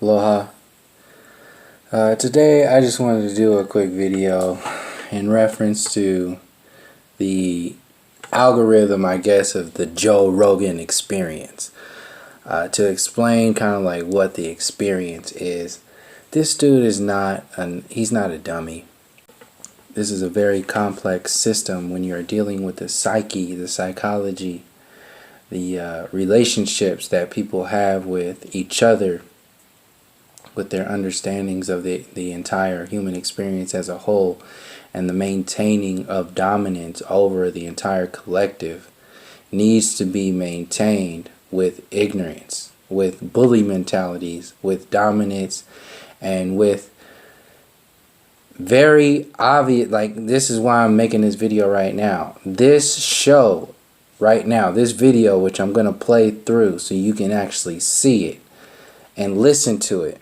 Aloha. Today I just wanted to do a quick video in reference to the algorithm, I guess, of the Joe Rogan Experience. To explain kind of like what the experience is. This dude is he's not a dummy. This is a very complex system when you're dealing with the psyche, the psychology, the relationships that people have with each other, with their understandings of the entire human experience as a whole, and the maintaining of dominance over the entire collective needs to be maintained with ignorance, with bully mentalities, with dominance, and with very obvious, like, this is why I'm making this video right now. This show right now, this video, which I'm going to play through so you can actually see it and listen to it,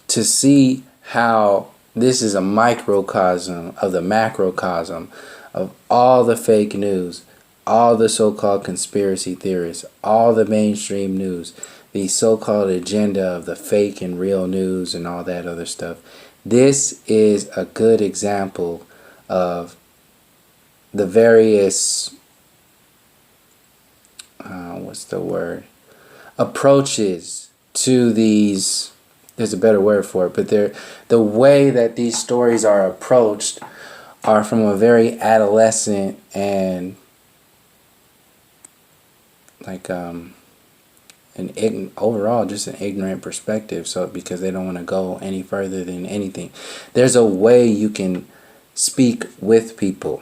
to see how this is a microcosm of the macrocosm of all the fake news, all the so-called conspiracy theorists, all the mainstream news, the so-called agenda of the fake and real news and all that other stuff. This is a good example of the various, approaches to these. There's a better word for it, but the way that these stories are approached are from a very adolescent and like overall just an ignorant perspective. So because they don't want to go any further than anything, there's a way you can speak with people.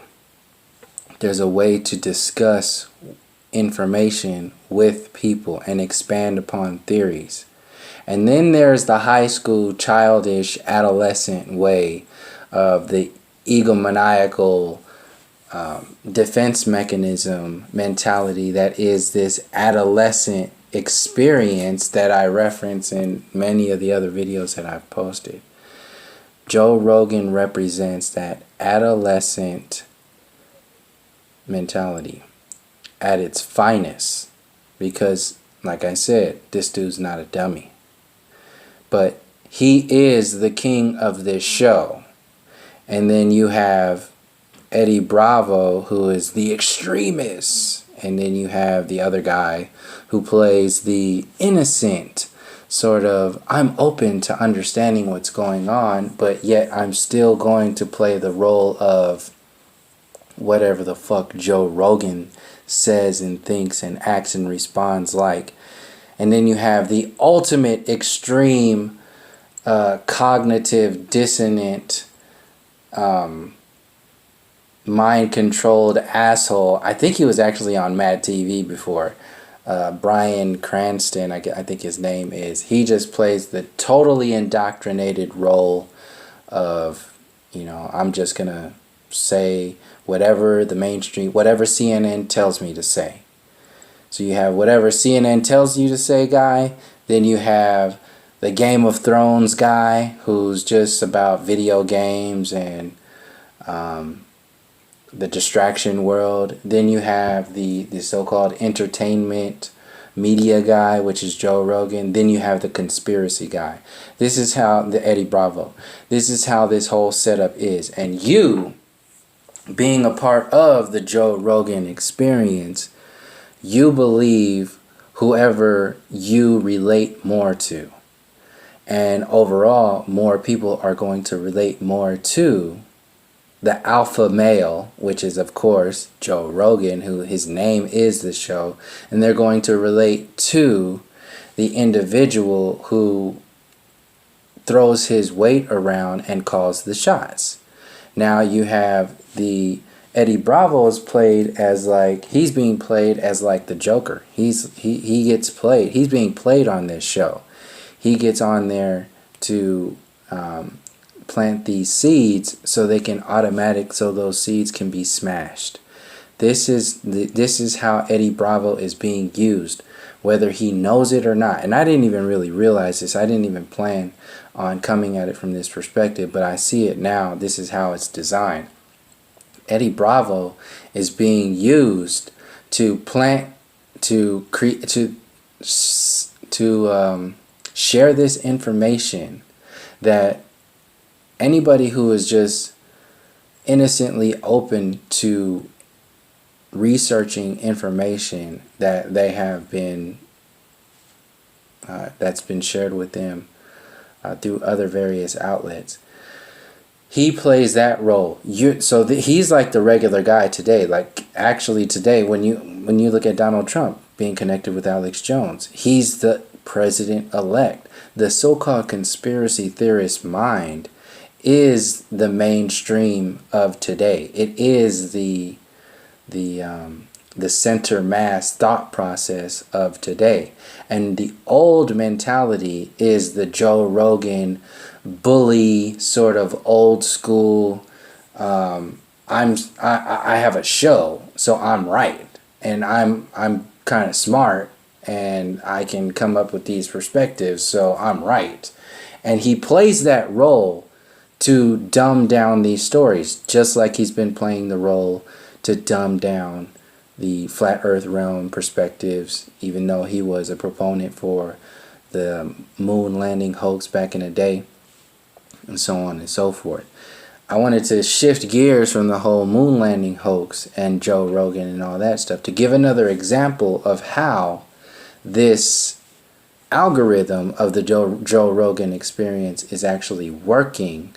There's a way to discuss information with people and expand upon theories. And then there's the high school, childish, adolescent way of the egomaniacal defense mechanism mentality that is this adolescent experience that I reference in many of the other videos that I've posted. Joe Rogan represents that adolescent mentality at its finest because, like I said, this dude's not a dummy. But he is the king of this show. And then you have Eddie Bravo, who is the extremist. And then you have the other guy who plays the innocent, sort of, I'm open to understanding what's going on, but yet I'm still going to play the role of whatever the fuck Joe Rogan says and thinks and acts and responds like. And then you have the ultimate extreme cognitive dissonant mind-controlled asshole. I think he was actually on Mad TV before. Bryan Cranston, I think his name is. He just plays the totally indoctrinated role of, I'm just going to say whatever the mainstream, whatever CNN tells me to say. So you have whatever CNN tells you to say guy, then you have the Game of Thrones guy who's just about video games and the distraction world. Then you have the so-called entertainment media guy, which is Joe Rogan. Then you have the conspiracy guy. This is how the Eddie Bravo. This is how this whole setup is. And you, being a part of the Joe Rogan Experience, you believe whoever you relate more to. And overall, more people are going to relate more to the alpha male, which is, of course, Joe Rogan, who his name is the show. And they're going to relate to the individual who throws his weight around and calls the shots. Now you have the Eddie Bravo is played as like, he's being played as like the Joker. He gets played. He's being played on this show. He gets on there to plant these seeds so they can so those seeds can be smashed. This is how Eddie Bravo is being used, whether he knows it or not. And I didn't even really realize this. I didn't even plan on coming at it from this perspective, but I see it now. This is how it's designed. Eddie Bravo is being used to plant, to create, to share this information that anybody who is just innocently open to researching information that they have been that's been shared with them through other various outlets. He plays that role. He's like the regular guy today. Like actually today, when you look at Donald Trump being connected with Alex Jones, he's the president-elect. The so-called conspiracy theorist mind is the mainstream of today. It is the center mass thought process of today. And the old mentality is the Joe Rogan bully, sort of old school, I have a show, so I'm right, and I'm kind of smart, and I can come up with these perspectives, so I'm right. And he plays that role to dumb down these stories, just like he's been playing the role to dumb down the flat earth realm perspectives, even though he was a proponent for the moon landing hoax back in the day, and so on and so forth. I wanted to shift gears from the whole moon landing hoax and Joe Rogan and all that stuff to give another example of how this algorithm of the Joe Rogan Experience is actually working,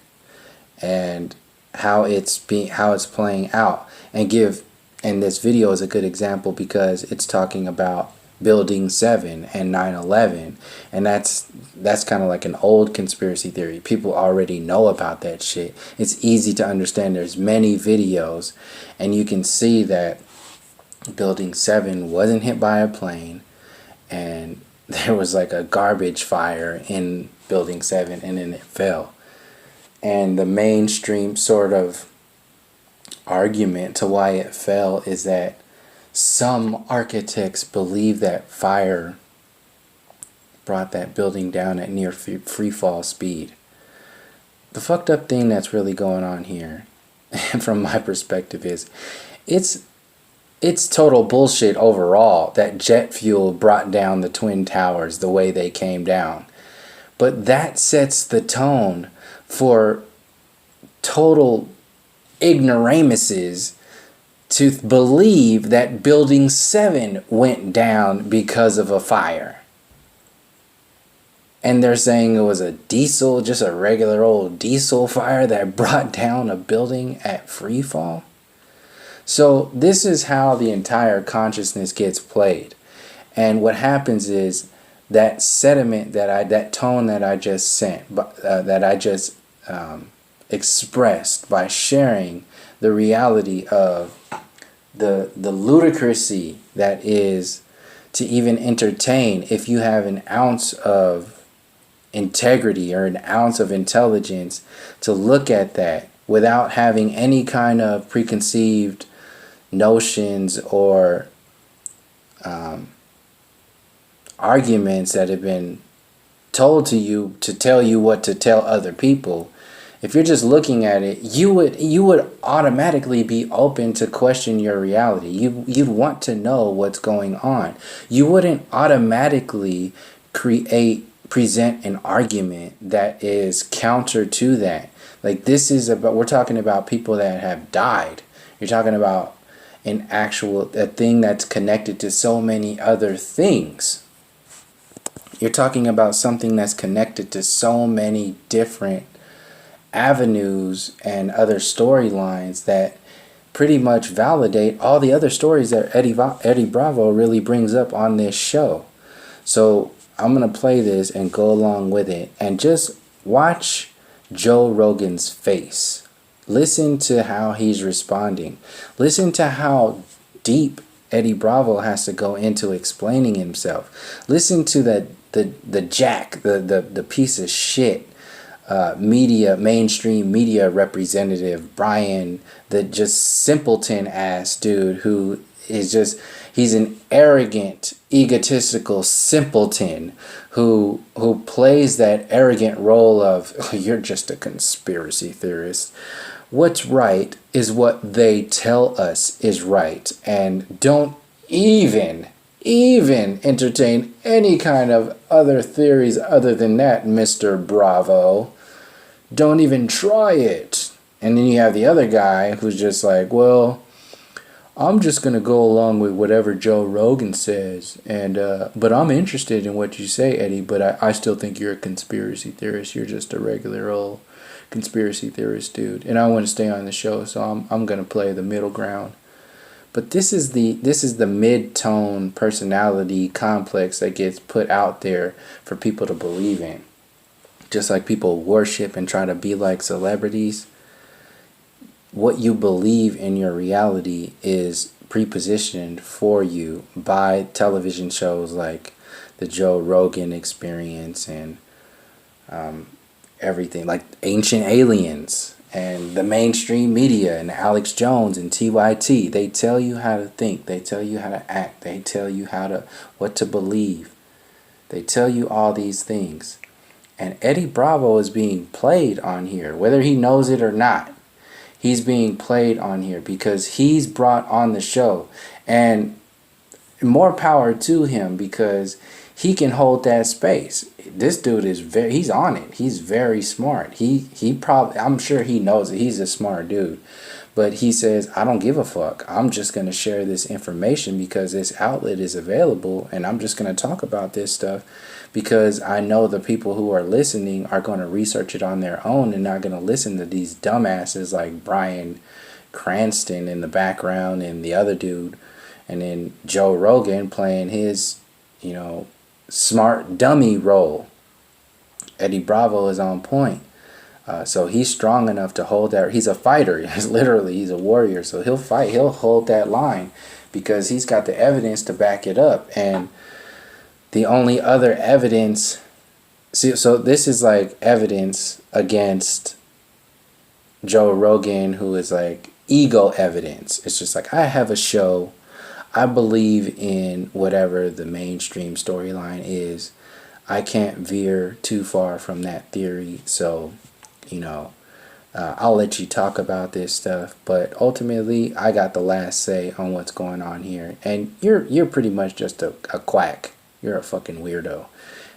and how it's playing out. And this video is a good example because it's talking about Building 7 and 9/11, and that's kind of like an old conspiracy theory. People already know about that shit. It's easy to understand. There's many videos, and you can see that Building 7 wasn't hit by a plane, and there was like a garbage fire in Building 7, and then it fell. And the mainstream sort of argument to why it fell is that some architects believe that fire brought that building down at near free fall speed. The fucked up thing that's really going on here, from my perspective, is it's total bullshit overall that jet fuel brought down the Twin Towers the way they came down. But that sets the tone for total ignoramuses to believe that Building 7 went down because of a fire. And they're saying it was a diesel, just a regular old diesel fire that brought down a building at free fall. So this is how the entire consciousness gets played. And what happens is that sediment, that tone that I just sent, that I just expressed by sharing the reality of the ludicrousy that is to even entertain, if you have an ounce of integrity or an ounce of intelligence, to look at that without having any kind of preconceived notions or arguments that have been told to you to tell you what to tell other people. If you're just looking at it, you would automatically be open to question your reality. You'd want to know what's going on. You wouldn't automatically present an argument that is counter to that. Like, we're talking about people that have died. You're talking about a thing that's connected to so many other things. You're talking about something that's connected to so many different avenues and other storylines that pretty much validate all the other stories that Eddie Bravo really brings up on this show. So I'm going to play this and go along with it and just watch Joe Rogan's face. Listen to how he's responding. Listen to how deep Eddie Bravo has to go into explaining himself. Listen to the jack, the piece of shit mainstream media representative Brian, the just simpleton ass dude who is he's an arrogant, egotistical simpleton who plays that arrogant role of, oh, you're just a conspiracy theorist. What's right is what they tell us is right, and don't even even entertain any kind of other theories other than that, Mr. Bravo. Don't even try it. And then you have the other guy who's just like, well, I'm just gonna go along with whatever Joe Rogan says, and but I'm interested in what you say, Eddie. But I still think you're a conspiracy theorist. You're just a regular old conspiracy theorist, dude. And I want to stay on the show, so I'm gonna play the middle ground. But this is the mid-tone personality complex that gets put out there for people to believe in. Just like people worship and try to be like celebrities, what you believe in your reality is prepositioned for you by television shows like the Joe Rogan Experience and everything, like Ancient Aliens and the mainstream media and Alex Jones and TYT. They tell you how to think. They tell you how to act. They tell you what to believe. They tell you all these things. And Eddie Bravo is being played on here, whether he knows it or not. He's being played on here because he's brought on the show. And more power to him because he can hold that space. This dude is he's on it. He's very smart. He probably, I'm sure he knows it. He's a smart dude. But he says, I don't give a fuck. I'm just going to share this information because this outlet is available, and I'm just going to talk about this stuff because I know the people who are listening are going to research it on their own and not going to listen to these dumbasses like Bryan Cranston in the background and the other dude, and then Joe Rogan playing his, smart dummy role. Eddie Bravo is on point. So he's strong enough to hold that. He's a fighter. He's a warrior. So he'll fight. He'll hold that line because he's got the evidence to back it up. And the only other evidence, so this is like evidence against Joe Rogan, who is like ego evidence. It's just like, I have a show. I believe in whatever the mainstream storyline is. I can't veer too far from that theory. So, I'll let you talk about this stuff, but ultimately I got the last say on what's going on here. And you're pretty much just a quack. You're a fucking weirdo.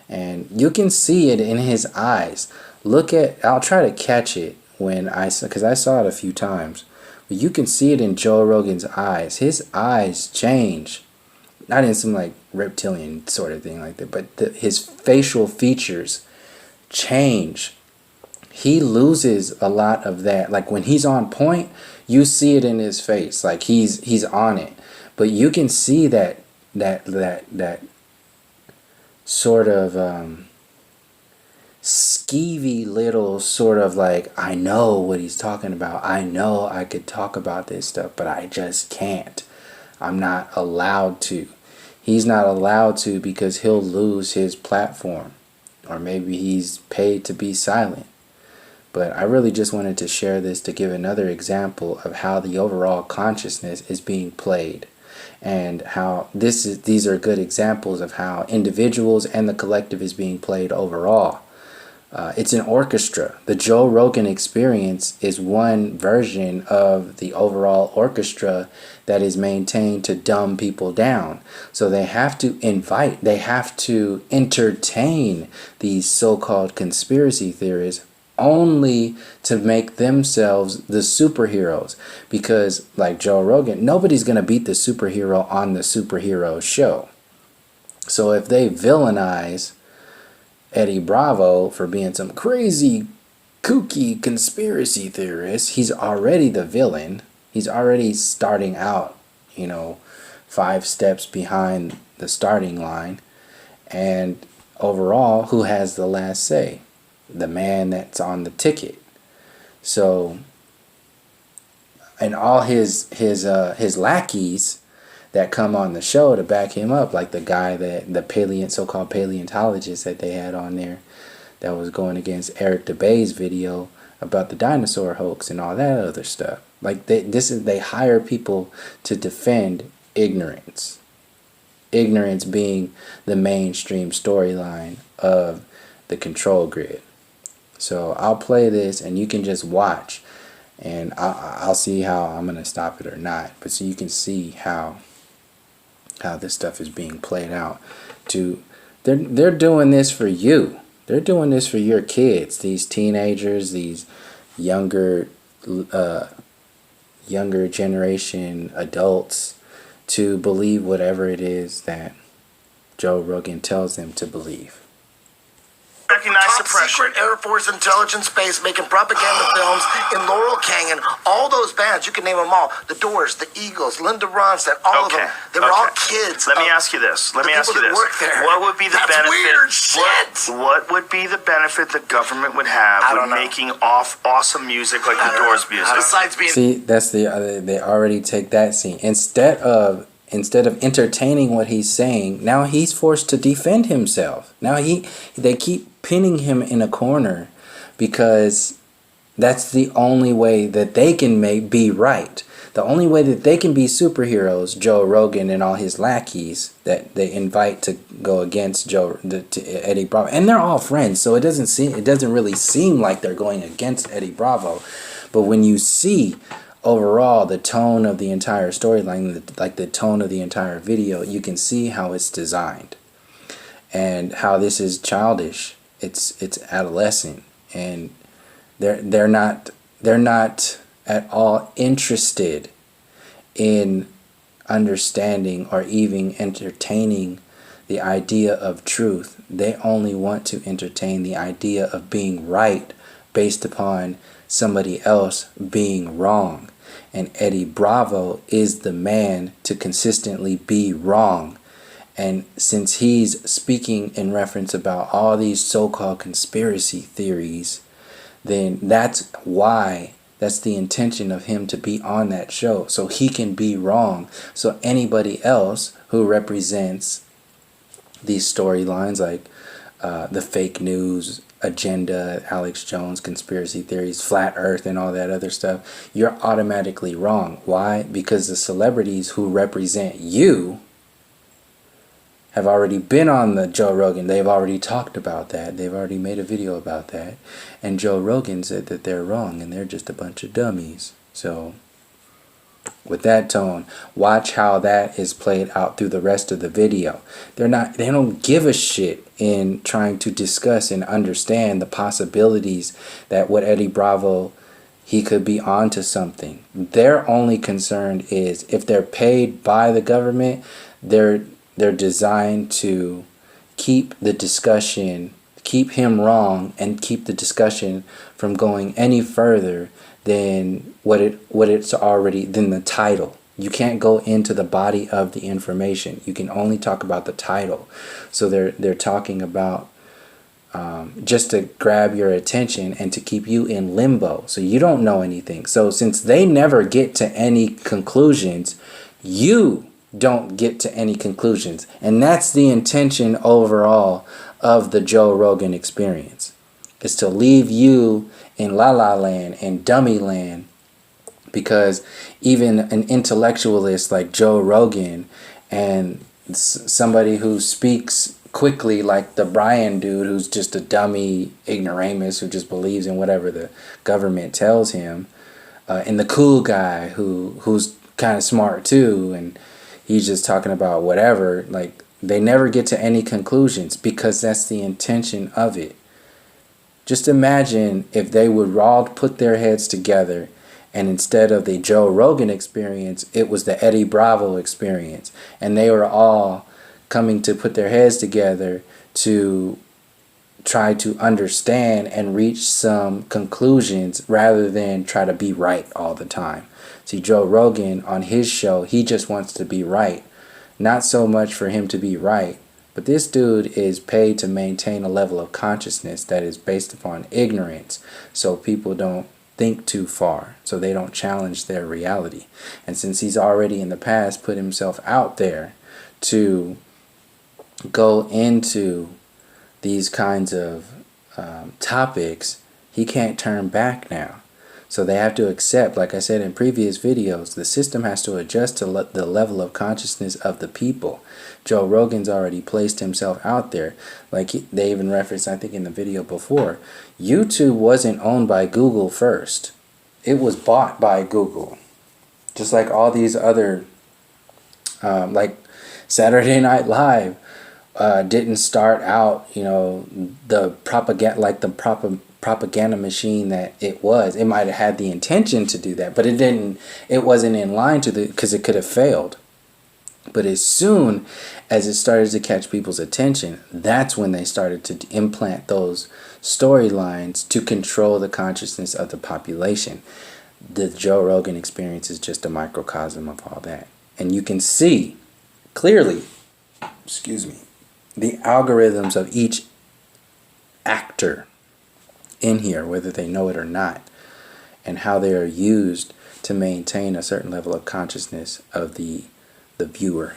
And you can see it in his eyes. I'll try to catch it because I saw it a few times. But you can see it in Joe Rogan's eyes. His eyes change. Not in some like reptilian sort of thing like that, but his facial features change. He loses a lot of that. Like when he's on point, you see it in his face. Like he's on it. But you can see that sort of skeevy little sort of like, I know what he's talking about. I know I could talk about this stuff, but I just can't. I'm not allowed to. He's not allowed to because he'll lose his platform. Or maybe he's paid to be silent. But I really just wanted to share this to give another example of how the overall consciousness is being played. And how these are good examples of how individuals and the collective is being played overall. It's an orchestra. The Joe Rogan Experience is one version of the overall orchestra that is maintained to dumb people down. So they have to entertain these so-called conspiracy theories only to make themselves the superheroes. Because, like Joe Rogan, nobody's going to beat the superhero on the superhero show. So if they villainize Eddie Bravo for being some crazy, kooky conspiracy theorist, he's already the villain. He's already starting out, 5 steps behind the starting line. And overall, who has the last say? The man that's on the ticket. So, and all his lackeys that come on the show to back him up, like the guy the so-called paleontologist that they had on there that was going against Eric DeBay's video about the dinosaur hoax and all that other stuff. Like they hire people to defend ignorance. Ignorance being the mainstream storyline of the control grid. So I'll play this and you can just watch, and I'll see how I'm going to stop it or not. But so you can see how how this stuff is being played out. They're doing this for you. They're doing this for your kids, these teenagers, these younger generation adults, to believe whatever it is that Joe Rogan tells them to believe. Top secret Air Force intelligence base making propaganda films in Laurel Canyon. All those bands, you can name them all. The Doors, the Eagles, Linda Ronstadt, all of them. They were all kids. Let me ask you this. What would be the benefit? Weird shit. What would be the benefit the government would have with making awesome music like the Doors music? Besides being... See, that's the other. They already take that scene. Instead of entertaining what he's saying, now he's forced to defend himself. Now they keep pinning him in a corner because that's the only way that they can be right. The only way that they can be superheroes, Joe Rogan and all his lackeys that they invite to go against Eddie Bravo, and they're all friends, so it doesn't really seem like they're going against Eddie Bravo. But when you see overall the tone of the entire storyline, like the tone of the entire video, you can see how it's designed and how this is childish. It's adolescent, and they're not at all interested in understanding or even entertaining the idea of truth. They only want to entertain the idea of being right based upon somebody else being wrong. And Eddie Bravo is the man to consistently be wrong. And since he's speaking in reference about all these so-called conspiracy theories, then that's the intention of him to be on that show, so he can be wrong. So anybody else who represents these storylines, like the fake news agenda, Alex Jones, conspiracy theories, flat earth, and all that other stuff, you're automatically wrong. Why? Because the celebrities who represent you have already been on the Joe Rogan. They've already talked about that. They've already made a video about that. And Joe Rogan said that they're wrong and they're just a bunch of dummies. So with that tone, watch how that is played out through the rest of the video. They don't give a shit in trying to discuss and understand the possibilities that what Eddie Bravo, he could be onto something. Their only concern is if they're paid by the government, they're designed to keep the discussion, keep him wrong, and keep the discussion from going any further than than the title. You can't go into the body of the information. You can only talk about the title. So they're talking about just to grab your attention and to keep you in limbo, so you don't know anything. So since they never get to any conclusions, you don't get to any conclusions. And that's the intention overall of the Joe Rogan Experience, is to leave you in la la land and dummy land, because even an intellectualist like Joe Rogan and somebody who speaks quickly like the Brian dude, who's just a dummy ignoramus who just believes in whatever the government tells him, and the cool guy who's kind of smart too, and he's just talking about whatever. Like, they never get to any conclusions because that's the intention of it. Just imagine if they would all put their heads together, and instead of the Joe Rogan Experience, it was the Eddie Bravo Experience, and they were all coming to put their heads together to try to understand and reach some conclusions rather than try to be right all the time. See, Joe Rogan on his show, he just wants to be right. Not so much for him to be right, but this dude is paid to maintain a level of consciousness that is based upon ignorance, so people don't think too far, so they don't challenge their reality. And since he's already in the past put himself out there to go into these kinds of topics, he can't turn back now. So they have to accept, like I said in previous videos, the system has to adjust to the level of consciousness of the people. Joe Rogan's already placed himself out there. Like they even referenced, I think in the video before, YouTube wasn't owned by Google first. It was bought by Google. Just like all these other, like Saturday Night Live didn't start out, the propaganda machine that it was. It might have had the intention to do that, but it wasn't in line because it could have failed. But as soon as it started to catch people's attention, that's when they started to implant those storylines to control the consciousness of the population. The Joe Rogan Experience is just a microcosm of all that. And you can see clearly, the algorithms of each actor in here, whether they know it or not, and how they are used to maintain a certain level of consciousness of the viewer.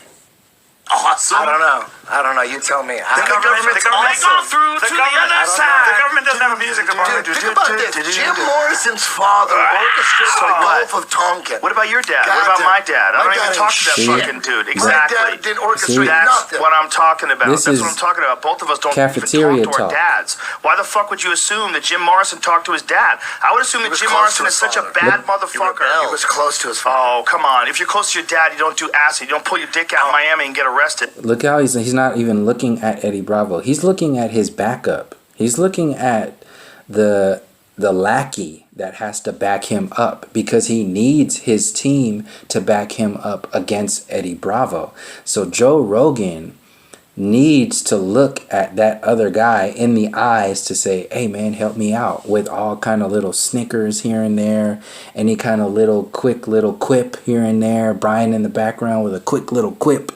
Awesome. I don't know. You tell me. The government's awesome. The government doesn't have a music department. Dude, think about this. Jim Morrison's father orchestrated the Gulf of Tonkin. What about your dad? What about my dad? I don't even talk to that fucking dude. Exactly. My dad didn't orchestrate nothing. That's what I'm talking about. That's what I'm talking about. Both of us don't even cafeteria talk to our dads. Why the fuck would you assume that Jim Morrison talked to his dad? I would assume that Jim Morrison is such a bad motherfucker. He was close to his father. Oh, come on. If you're close to your dad, you don't do acid. You don't pull your dick out in Miami and get arrested. Look how he's not even looking at Eddie Bravo. He's looking at his backup. He's looking at the lackey that has to back him up because he needs his team to back him up against Eddie Bravo. So Joe Rogan needs to look at that other guy in the eyes to say, hey man, help me out, with all kind of little snickers here and there, any kind of quick little quip here and there, Brian in the background with a quick little quip.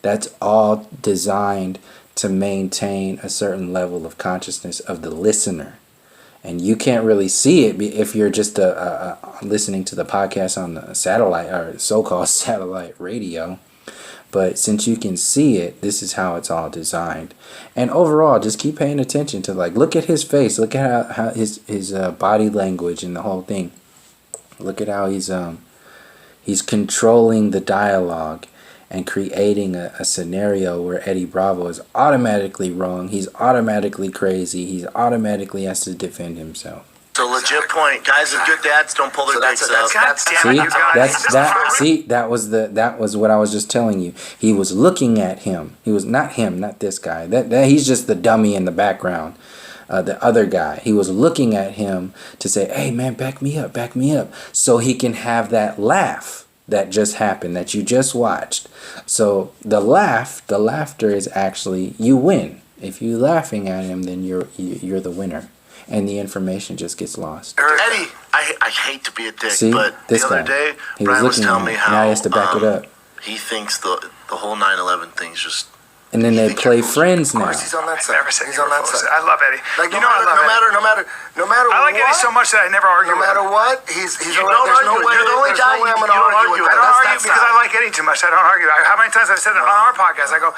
That's all designed to maintain a certain level of consciousness of the listener. And you can't really see it if you're just listening to the podcast on the satellite or so-called satellite radio. But since you can see it, this is how it's all designed. And overall, just keep paying attention to, look at his face. Look at how his body language and the whole thing. Look at how he's controlling the dialogue and creating a scenario where Eddie Bravo is automatically wrong. He's automatically crazy. He's automatically has to defend himself. So legit point. Guys with good dads don't pull their dicks up. That was what I was just telling you. He was looking at him. He was not this guy. That he's just the dummy in the background. The other guy. He was looking at him to say, hey man, back me up. So he can have that laugh that just happened, that you just watched. So the laughter is actually, you win. If you're laughing at him, then you're the winner. And the information just gets lost. Eddie, I hate to be a dick, but the other day, Brian was telling me how now he has to back it up. He thinks the whole 9/11 thing's just... And then they play friends now. Of course, he's on that side. He's on that side. I love Eddie. No matter I like what, Eddie so much that I never argue with him. No matter what, he's You're the only guy I'm going to argue with. I don't argue because I like Eddie too much. I don't argue. How many times I've said it on our podcast? I go,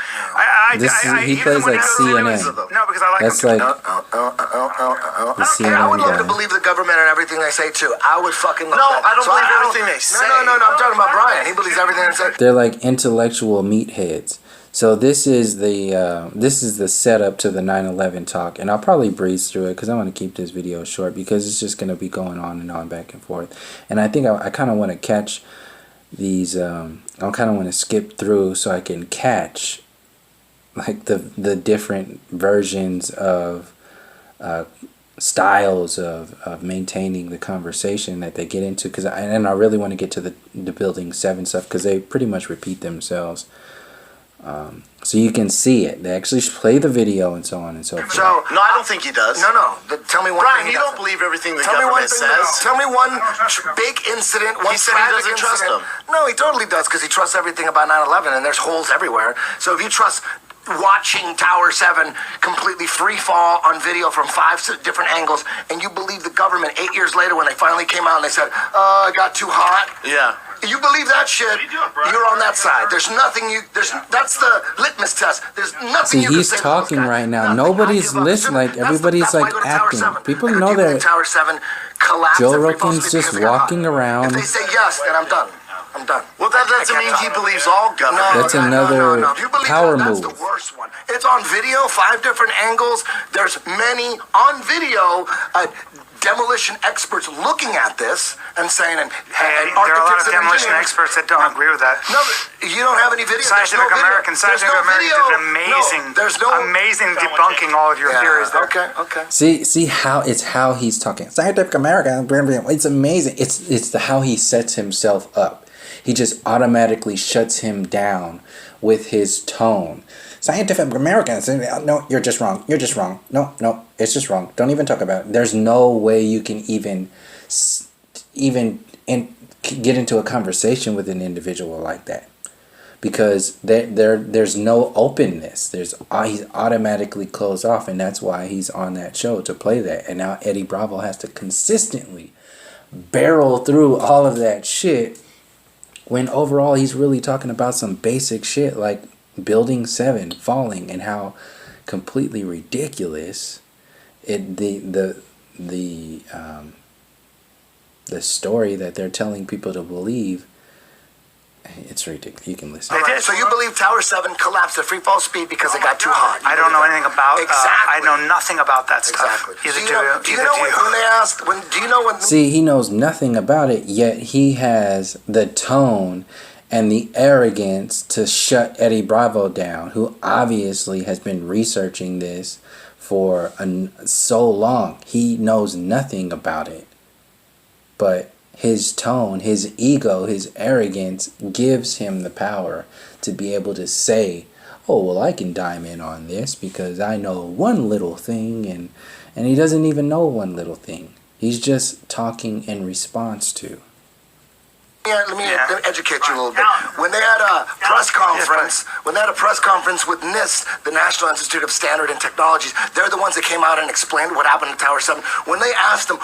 he plays like CNN. No, because I like him. That's like the CNN I would love guy. to believe the government and everything they say too. I would fucking love that. I don't believe everything they say. No, I'm talking about Brian. He believes everything they say. They're like intellectual meatheads. So this is the setup to the 9/11 talk, and I'll probably breeze through it because I want to keep this video short because it's just going to be going on and on back and forth. And I think I kind of want to catch these. I kind of want to skip through so I can catch like the different versions of styles of maintaining the conversation that they get into. And I really want to get to the Building 7 stuff because they pretty much repeat themselves. So you can see it. They actually play the video and so on and so forth. So no, I don't think he does. No. Tell me one Brian, thing. you don't believe everything the government says. Tell me one big incident. One he said he doesn't trust them. No, he totally does because he trusts everything about 9/11, and there's holes everywhere. So if you trust watching Tower 7 completely free fall on video from 5 different angles, and you believe the government 8 years later when they finally came out and they said, it got too hot. Yeah. You believe that shit, you're on that side. There's nothing that's the litmus test. There's nothing you can say. He's talking right now. Nobody's listening. Like, everybody's like acting. People know that Tower 7 collapsed. Joe Rogan's just walking around. If they say yes, then I'm done. I'm done. Well, that doesn't mean he believes all government. That's another You believe power that's move. the worst one. It's on video, 5 different angles. There's many on video demolition experts looking at this and saying, and there are a lot of demolition experts that don't agree with that. No, you don't have any video. Scientific American did an amazing debunking all of your theories there. Okay. See how he's talking. Scientific American, it's amazing. It's how he sets himself up. He just automatically shuts him down with his tone. Scientific Americans, no, you're just wrong. You're just wrong. No, it's just wrong. Don't even talk about it. There's no way you can even get into a conversation with an individual like that, because there's no openness. He's automatically closed off, and that's why he's on that show to play that. And now Eddie Bravo has to consistently barrel through all of that shit, when overall he's really talking about some basic shit like Building 7 falling, and how completely ridiculous the story that they're telling people to believe. It's ridiculous. You can listen. Right, so you believe Tower 7 collapsed at free fall speed because it got too hot? I don't know anything about. Exactly. I know nothing about that stuff. Exactly. Do you know when they asked? Do you know when? See, he knows nothing about it, yet he has the tone and the arrogance to shut Eddie Bravo down, who obviously has been researching this for so long. He knows nothing about it. But his tone, his ego, his arrogance gives him the power to be able to say, oh, well, I can dime in on this because I know one little thing, and he doesn't even know one little thing. He's just talking in response to. Let me educate you a little bit. When they had a press conference, with NIST, the National Institute of Standard and Technologies, they're the ones that came out and explained what happened to Tower 7. When they asked them,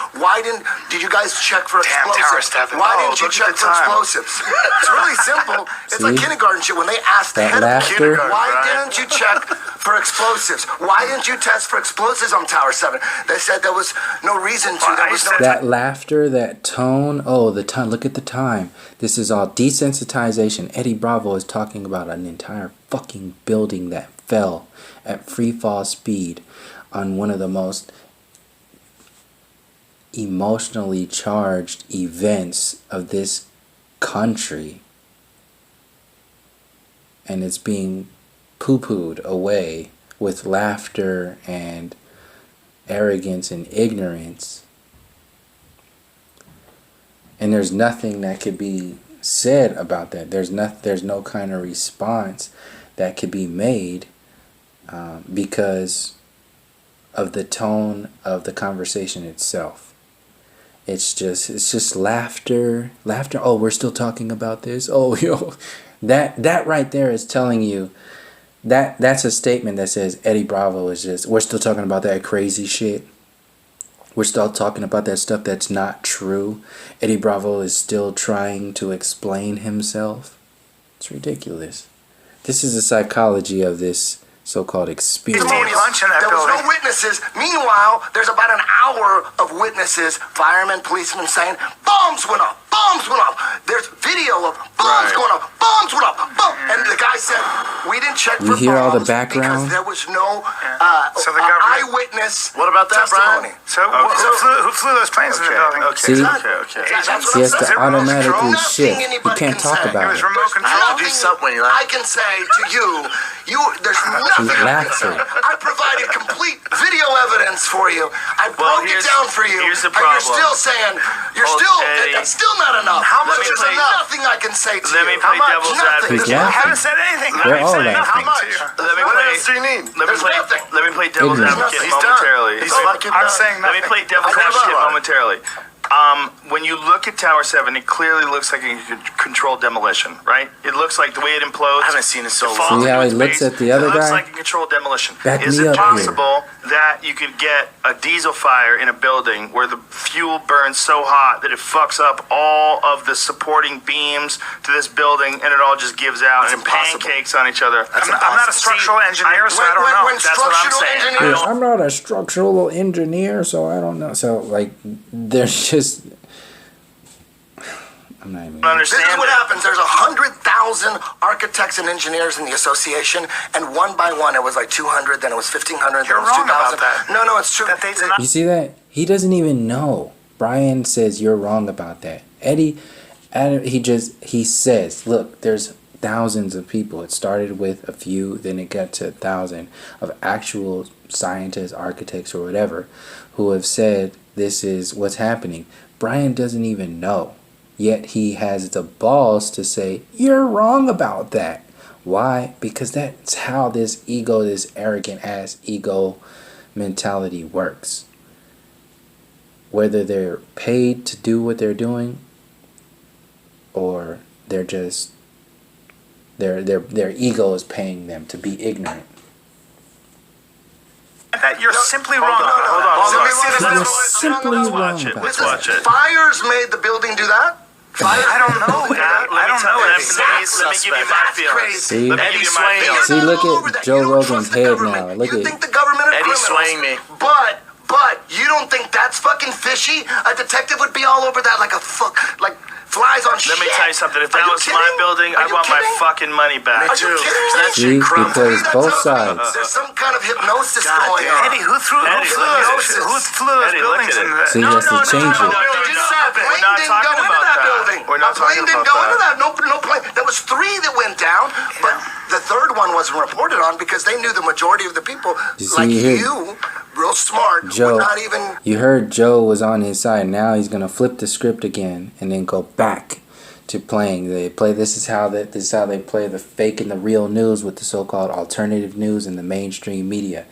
did you guys check for explosives? Why didn't you check for explosives? It's really simple. It's like kindergarten shit. When they asked the head of kindergarten, why didn't you check for explosives? Why didn't you test for explosives on Tower 7? They said there was no reason to. That laughter, that tone, the time, look at the time. This is all desensitization. Eddie Bravo is talking about an entire fucking building that fell at free fall speed on one of the most emotionally charged events of this country. And it's being poo-pooed away with laughter and arrogance and ignorance. And there's nothing that could be said about that. There's no kind of response that could be made because of the tone of the conversation itself. It's just laughter. Oh, we're still talking about this. Oh, that right there is telling you that's a statement that says Eddie Bravo is we're still talking about that crazy shit. We're still talking about that stuff that's not true. Eddie Bravo is still trying to explain himself. It's ridiculous. This is the psychology of this so-called experience. There was no witnesses. Meanwhile, there's about an hour of witnesses, firemen, policemen saying, bombs went off. There's video of bombs going off. Bombs went off. Boom. And the guy said, we didn't check for bombs. You hear all the background? Because there was no eyewitness. What about that, testimony. Brian? So who flew those planes in the building? See? He has to automatically shift. He can't talk about it. It was remote control. I can say to you, there's nothing I can say. I provided complete video evidence for you. I broke it down for you. Here's the and you're problem. still saying, that's still not enough. How much is enough? Nothing I can say to you. Let me play devil's advocate. He's I laughing. haven't said anything. They're all laughing. How much? What else do you need? Let me play devil's Ignorance. advocate He's done. momentarily. I'm saying Let me nothing. play devil's advocate momentarily. When you look at Tower 7, it clearly looks like a controlled demolition, right? It looks like the way it implodes. I haven't seen it so it long. falls See how into he looks space. at the other It looks guy? like a controlled demolition. Back Is me it up possible that you could get a diesel fire in a building where the fuel burns so hot that it fucks up all of the supporting beams to this building and it all just gives out and pancakes on each other? I'm not a structural engineer, so I don't know. That's what I'm saying. Yes, I'm not a structural engineer, so I don't know. So, like, there's just... I'm not even. This is what happens. There's 100,000 architects and engineers in the association, and one by one, it was like 200, then it was 1,500, then it was 2,000. About that. No, it's true. You see that? He doesn't even know. Brian says you're wrong about that. Eddie, he says, look, there's thousands of people. It started with a few, then it got to 1,000 of actual scientists, architects, or whatever, who have said this is what's happening. Brian doesn't even know. Yet he has the balls to say, you're wrong about that. Why? Because that's how this ego, this arrogant ass ego mentality works. Whether they're paid to do what they're doing, or they're just their ego is paying them to be ignorant. That you're simply wrong. Hold on. You're simply wrong about Let's watch it. Fires made the building do that? I don't know. Let me give you my feelings. See? Let me give you my feelings. See, look at Joe Rogan's head now. Look You at think the government are Eddie's criminals, swaying me. But you don't think that's fucking fishy? A detective would be all over that like flies on shit. Let me tell you something. If Are that you was my kidding? building, Are I you want my kidding? fucking money back. Are you kidding me? See, he plays both sides. There's some kind of hypnosis going on. Eddie, who flew Eddie, those buildings in the... See, he has to change it. We're not talking about that. We're not talking Plane didn't about go into that. that. No plane. There was 3 that went down, but the third one wasn't reported on because they knew the majority of the people, You see like here- you, real smart, Joe, would not even. you heard Joe was on his side. Now he's gonna flip the script again and then go back to playing. They play. This is how they play the fake and the real news with the so-called alternative news and the mainstream media,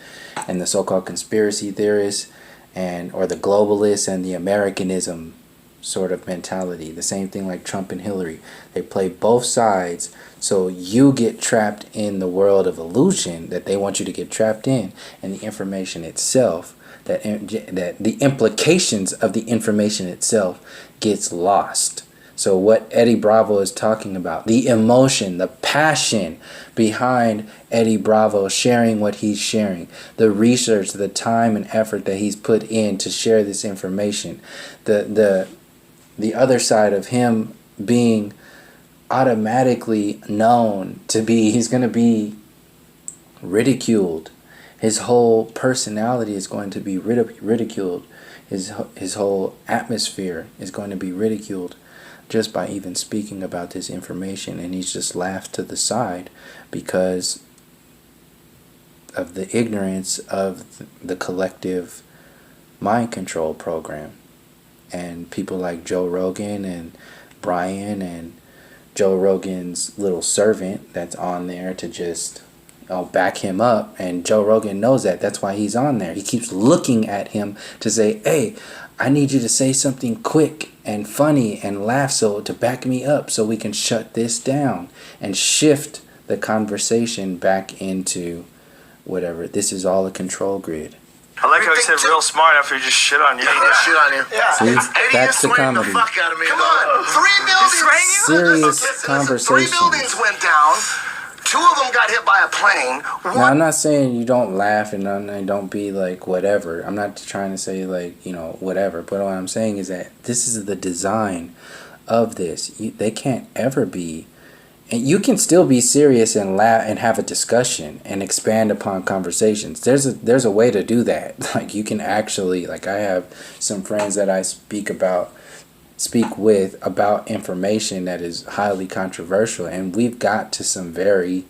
and the so-called conspiracy theorists or the globalists and the Americanism sort of mentality. The same thing like Trump and Hillary. They play both sides, so you get trapped in the world of illusion that they want you to get trapped in, and the information itself, that the implications of the information itself gets lost. So what Eddie Bravo is talking about, the emotion, the passion behind Eddie Bravo sharing what he's sharing, the research, the time and effort that he's put in to share this information, the other side of him being automatically known to be, he's going to be ridiculed. His whole personality is going to be ridiculed. His whole atmosphere is going to be ridiculed just by even speaking about this information, and he's just laughed to the side because of the ignorance of the collective mind control program. And people like Joe Rogan and Brian and Joe Rogan's little servant that's on there to just back him up, and Joe Rogan knows that. That's why he's on there. He keeps looking at him to say, hey, I need you to say something quick and funny and laugh to back me up so we can shut this down and shift the conversation back into whatever. This is all a control grid. I like how he said real smart after he just shit on you. He just shit on you. Yeah. See, that's the comedy. The fuck out of me. Come on. 3 buildings. Serious Listen, conversation. 3 buildings went down. 2 of them got hit by a plane. Now, I'm not saying you don't laugh and don't be like whatever. I'm not trying to say like, whatever. But what I'm saying is that this is the design of this. They can't ever be. And you can still be serious and laugh and have a discussion and expand upon conversations. There's a way to do that. Like you can actually, like I have some friends that I speak with about information that is highly controversial, and we've got to some very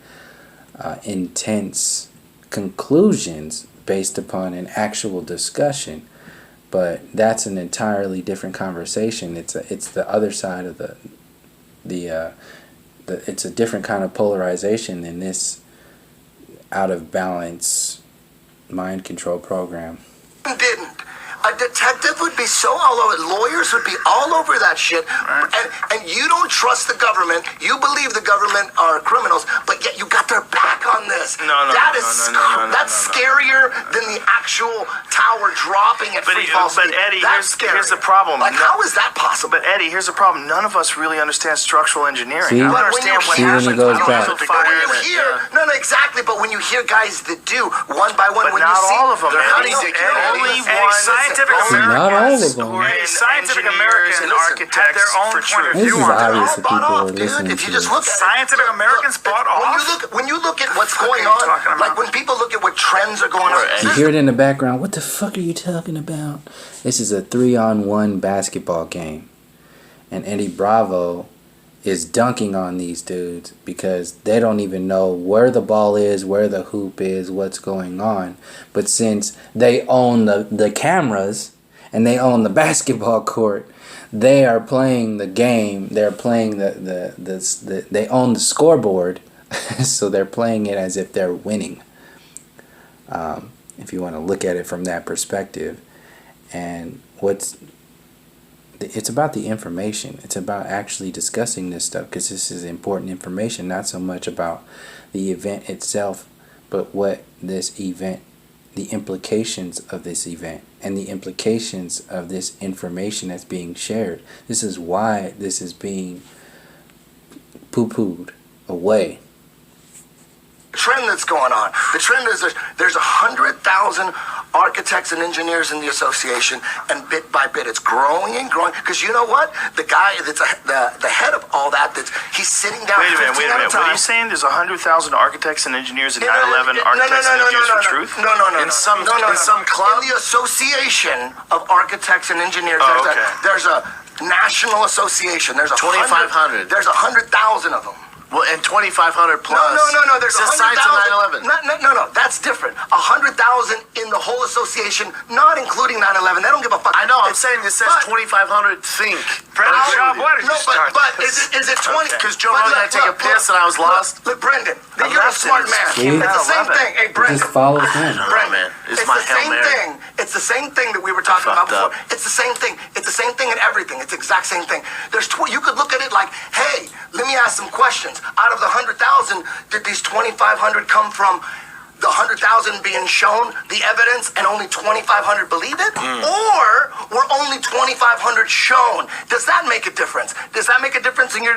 intense conclusions based upon an actual discussion. But that's an entirely different conversation. It's the other side of it's a different kind of polarization than this out of balance mind control program. Didn't. A detective would be so all over. Lawyers would be all over that shit. Right. And you don't trust the government. You believe the government are criminals, but yet you got their back on this. That's scarier than the actual tower dropping at free fall speed. But Eddie, here's the problem. Like, how is that possible? But Eddie, here's the problem. None of us really understand structural engineering. See? I don't understand what happens when he goes back. No, exactly. But when you hear guys that do one by one, but when not you see, all of them. only scientific not all of Americans them. who are scientific Americans and have architects their own for point of This view is on obvious it. that people are dude. listening If you to just this. look at Scientific Americans bought off. When you look at what's going you talking on, about? like when people look at what trends are going on, You hear it in the background. What the fuck are you talking about? This is a 3-on-1 basketball game. And Eddie Bravo is dunking on these dudes because they don't even know where the ball is, where the hoop is, what's going on. But since they own the cameras and they own the basketball court, they are playing the game. They're playing they own the scoreboard, so they're playing it as if they're winning. If you want to look at it from that perspective. And it's about the information. It's about actually discussing this stuff because this is important information, not so much about the event itself, but what this event, the implications of this event, and the implications of this information that's being shared. This is why this is being poo-pooed away. trend that's going on. The trend is there's 100,000 architects and engineers in the association, and bit by bit it's growing and growing. Because you know what? The guy that's the head of all that, he's sitting down. Wait a minute. What are you saying? There's 100,000 architects and engineers in 9/11 architects and engineers for truth? No. In some club? In the Association of Architects and Engineers, Oh, there's a national association. There's 2,500. There's 100,000 of them. Well, and 2,500 plus. No. There's since science of 9/11. No. That's different. 100,000 in the whole association, not including 9/11. They don't give a fuck. I know. I'm saying it says 2,500 think. Brendan Schaub, what did you start? But is it 20? Because Joe Rogan had to take a piss and I was lost. Look, Brendan, you're a smart man. See? It's the same thing. Hey, Brendan. Just follow him. Brendan, man. It's it's my the Hail same Mary. thing. It's the same thing that we were talking about fucked before. up. It's the same thing. It's the same thing in everything. It's the exact same thing. You could look at it like, hey, let me ask some questions. Out of the 100,000, did these 2,500 come from the 100,000 being shown the evidence and only 2,500 believe it? Or were only 2,500 shown? Does that make a difference? Does that make a difference in your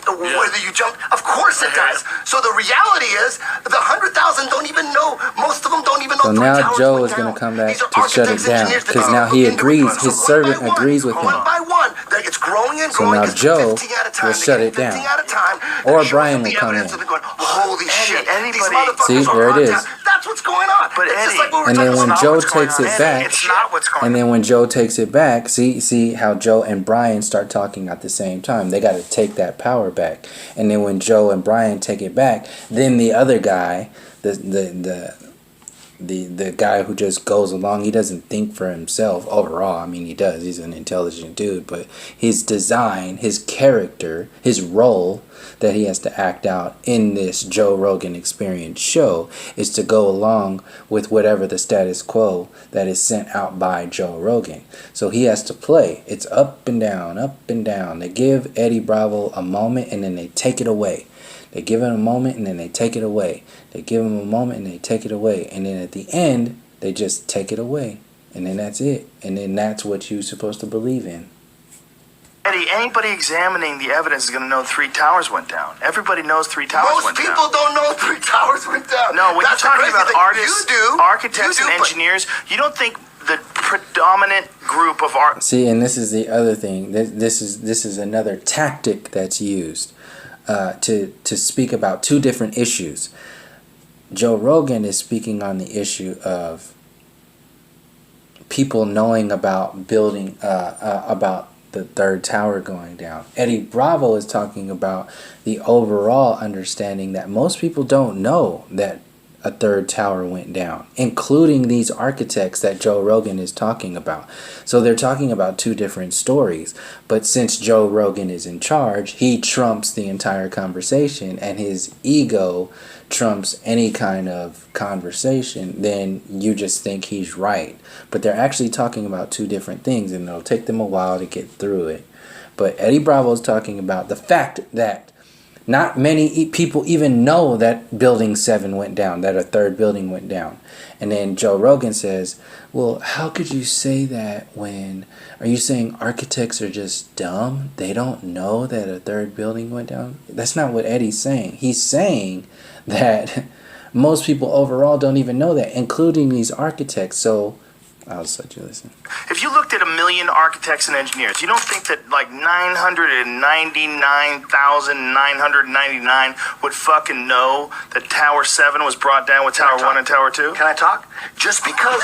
whether you jump? Of course it does. So the reality is the 100,000 don't even know. Most of them don't even know. So now Joe is going to come back to shut it down because now he agrees. His servant agrees with him. One by one, it's growing and So growing. now Joe 15 at a time, will shut it down. 15 at a time. Or They're showing Brian up will the come evidence in. and they're going, holy shit. These motherfuckers See, are there it on is. tap. That's what's going on. But It's just Eddie- like what we're And then talking when about. Joe what's going takes on. it back, It's not what's going on. and then when Joe takes it back, see how Joe and Brian start talking at the same time. They got to take that power back. And then when Joe and Brian take it back, then the other guy, the guy who just goes along, he doesn't think for himself overall. I mean, he does. He's an intelligent dude, but his design, his character, his role that he has to act out in this Joe Rogan Experience show is to go along with whatever the status quo that is sent out by Joe Rogan. So he has to play. It's up and down, up and down. They give Eddie Bravo a moment and then they take it away. They give him a moment and then they take it away. They give him a moment and they take it away. And then at the end, they just take it away. And then that's it. And then that's what you're supposed to believe in. Eddie, anybody examining the evidence is going to know 3 towers went down. Everybody knows 3 towers Most went down. people don't know 3 towers went down. No, when That's you're talking the crazy about thing. artists, you do, architects, you do, and but- engineers, you don't think the predominant group of art. See, and this is the other thing. This is another tactic that's used to speak about 2 different issues. Joe Rogan is speaking on the issue of people knowing about building about the 3rd tower going down. Eddie Bravo is talking about the overall understanding that most people don't know that a 3rd tower went down, including these architects that Joe Rogan is talking about. So they're talking about 2 different stories. But since Joe Rogan is in charge, he trumps the entire conversation, and his ego trumps any kind of conversation. Then you just think he's right. But they're actually talking about 2 different things, and it'll take them a while to get through it. But Eddie Bravo is talking about the fact that not many people even know that Building 7 went down, that a 3rd building went down. And then Joe Rogan says, well, how could you say that when... Are you saying architects are just dumb? They don't know that a 3rd building went down? That's not what Eddie's saying. He's saying that most people overall don't even know that, including these architects. So I'll just let you listen. If you looked at 1 million architects and engineers, you don't think that like 999,999 would fucking know that Tower 7 was brought down with Tower 1 and Tower 2? Can I talk? Just because.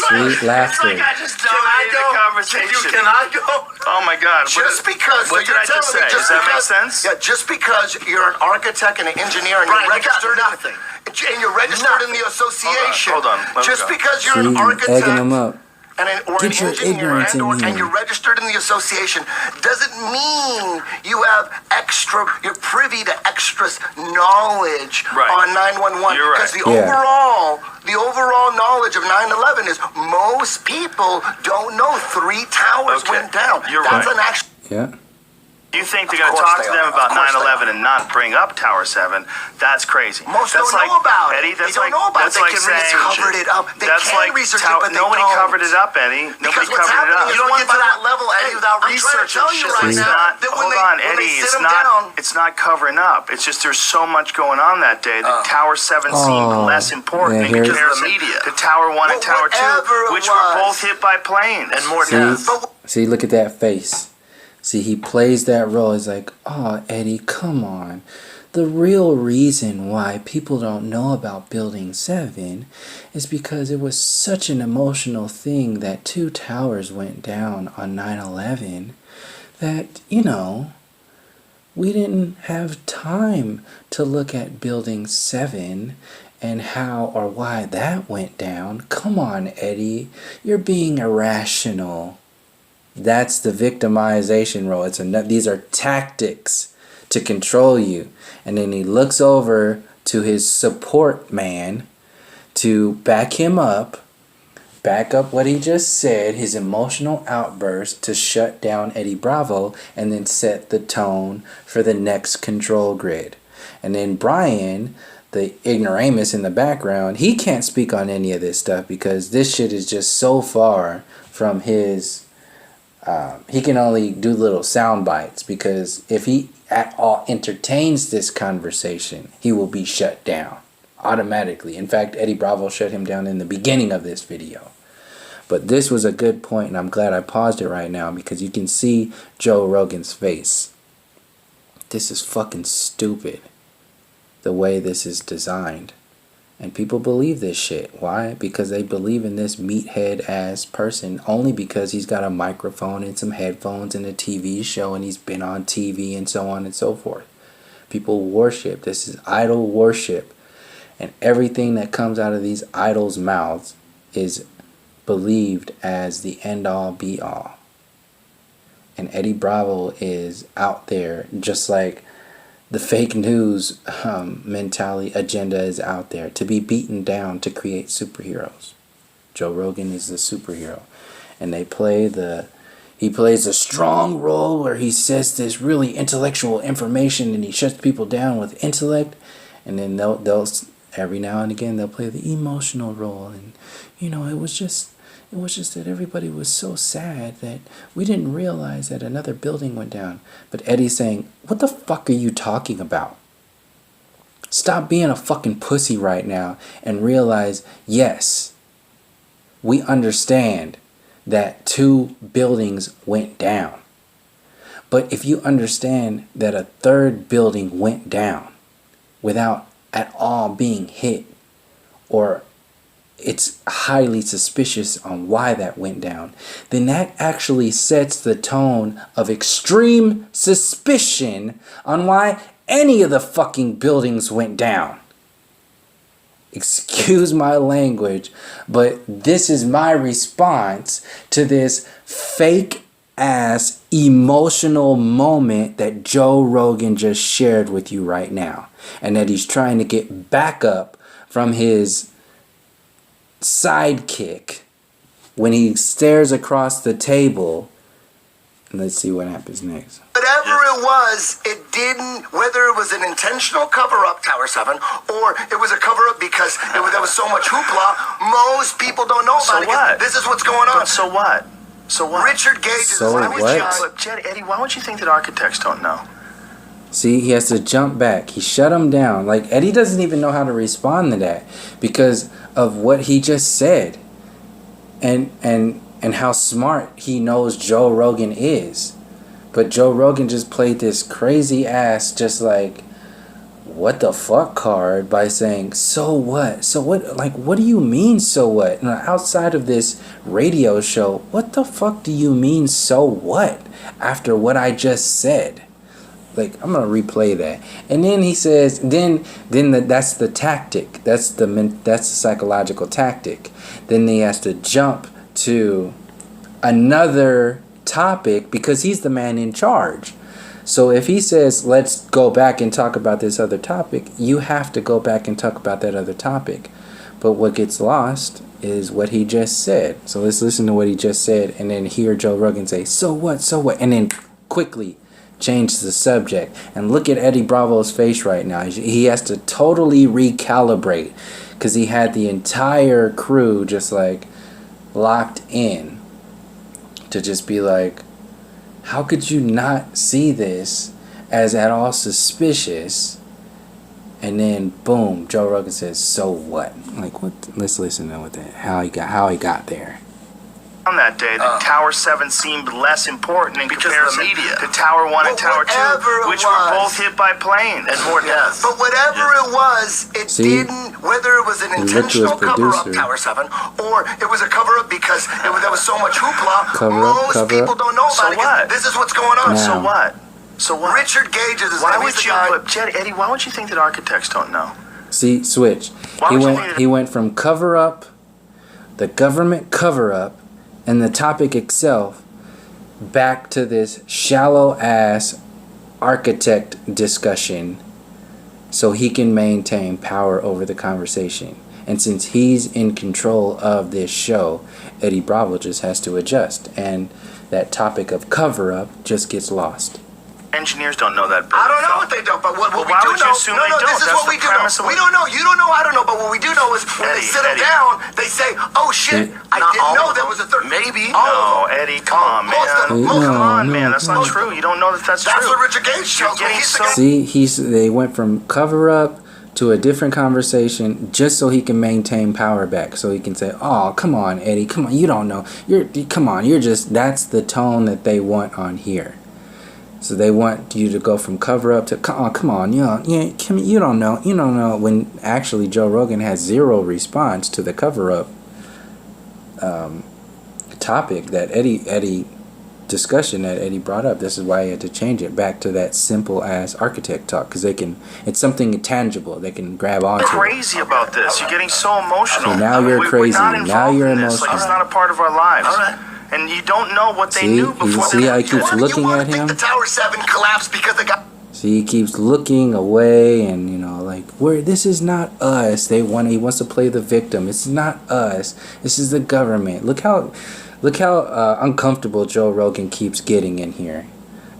Sweet laughter. I just dominated the conversation. Can I go? Oh my God. Just because. What did I just say? Does that make sense? Yeah, just because you're an architect and an engineer and you're registered nothing. And you're registered in the association. Hold on. Just because you're See, an architect egging him up. or an engineer and you're registered in the association doesn't mean you're privy to extra knowledge on 911. You're right. Because the overall knowledge of 9/11 is most people don't know 3 towers went down. That's an actual. Yeah. You think they're going to talk to them about 9/11 and not bring up Tower 7? That's crazy. Most don't know about it. Eddie, They don't know about it. They can covered it up. They can research it, but they don't. Nobody covered it up, Eddie. Nobody covered it up. You don't get to that level, Eddie, without research and shit like that. Hold on, Eddie. It's not covering up. It's just there's so much going on that day that Tower 7 seemed less important in comparison to Tower 1 and Tower 2, which were both hit by planes. And more deaths. See, look at that face. See, he plays that role. He's like, oh, Eddie, come on. The real reason why people don't know about Building 7 is because it was such an emotional thing that 2 towers went down on 9/11 that, we didn't have time to look at Building 7 and how or why that went down. Come on, Eddie. You're being irrational. That's the victimization role. These are tactics to control you. And then he looks over to his support man to back him up, back up what he just said, his emotional outburst, to shut down Eddie Bravo and then set the tone for the next control grid. And then Brian, the ignoramus in the background, he can't speak on any of this stuff because this shit is just so far from his... he can only do little sound bites because if he at all entertains this conversation, he will be shut down automatically. In fact, Eddie Bravo shut him down in the beginning of this video. But this was a good point, and I'm glad I paused it right now because you can see Joe Rogan's face. This is fucking stupid, the way this is designed. And people believe this shit. Why? Because they believe in this meathead ass person only because he's got a microphone and some headphones and a TV show and he's been on TV and so on and so forth. People worship. This is idol worship. And everything that comes out of these idols' mouths is believed as the end all be all. And Eddie Bravo is out there just like the fake news mentality agenda is out there to be beaten down to create superheroes. Joe Rogan is the superhero. And he plays a strong role where he says this really intellectual information and he shuts people down with intellect. And then they'll every now and again they'll play the emotional role. And it was just that everybody was so sad that we didn't realize that another building went down. But Eddie's saying, what the fuck are you talking about? Stop being a fucking pussy right now and realize, yes, we understand that 2 buildings went down. But if you understand that a 3rd building went down without at all being hit, or it's highly suspicious on why that went down, then that actually sets the tone of extreme suspicion on why any of the fucking buildings went down. Excuse my language, but this is my response to this fake ass emotional moment that Joe Rogan just shared with you right now, and that he's trying to get back up from his sidekick when he stares across the table. And let's see what happens next. Whatever it was, it didn't, whether it was an intentional cover-up, Tower 7, or it was a cover-up because there was so much hoopla, most people don't know about it. What? This is what's going on. But so what? So what? Richard Gage is So what? But Eddie, why would you think that architects don't know? See, he has to jump back. He shut him down. Like, Eddie doesn't even know how to respond to that because of what he just said. and how smart he knows Joe Rogan is. But Joe Rogan just played this crazy ass, just like, what the fuck card by saying, so what? So what? Like, what do you mean, so what? And outside of this radio show, what the fuck do you mean, so what? After what I just said. Like, I'm gonna replay that. And then he says, that's the tactic. That's the psychological tactic. Then he has to jump to another topic because he's the man in charge. So if he says, let's go back and talk about this other topic, you have to go back and talk about that other topic. But what gets lost is what he just said. So let's listen to what he just said and then hear Joe Rogan say, so what, so what? And then quickly change the subject. And look at Eddie Bravo's face right now. He has to totally recalibrate because he had the entire crew just like locked in to just be like, how could you not see this as at all suspicious? And then boom, Joe Rogan says, so what? Like, what? Let's listen to what that, how he got there. On that day, that Tower 7 seemed less important in because comparison of the media. to Tower 1 and Tower 2, which were both hit by planes. And more deaths. But whatever it was, it didn't, whether it was an intentional cover-up, Tower 7, or it was a cover-up because there was so much hoopla, most people don't know about it. What? This is what's going on. So what? So what? Richard Gage is his why name. would you, but Eddie, why would you think that architects don't know? See, switch. He went from cover-up, the government cover-up, and the topic itself back to this shallow ass architect discussion so he can maintain power over the conversation. And since he's in control of this show, Eddie Bravo just has to adjust, and that topic of cover up just gets lost. Engineers don't know that. I don't know what they don't, but what we do know. Why would you assume they don't? This is That's what we do know. We don't know. You don't know. I don't know. But what we do know is when they sit them down, they say, "Oh shit, I didn't know there was a third." Maybe. No, Eddie, come on, man. Come on, man. That's not true. You don't know that that's true. That's what Richard Gage tells me. See, they went from cover up to a different conversation just so he can maintain power back, so he can say, "Oh, come on, Eddie, come on, you don't know. You're just." That's the tone that they want on here. So they want you to go from cover up to, oh, come on, you don't know. When actually Joe Rogan has zero response to the cover up topic that Eddie discussion that Eddie brought up. This is why he had to change it back to that simple ass architect talk, because it's something tangible they can grab onto. I'm crazy about this. You're getting so emotional. So now you're crazy. Now you're emotional. Like, it's not a part of our lives. All right. And you don't know what they knew before. See how he keeps looking at him? The Tower 7 collapsed because they got. See, he keeps looking away, and like, this is not us. He wants to play the victim. It's not us. This is the government. Look how uncomfortable Joe Rogan keeps getting in here.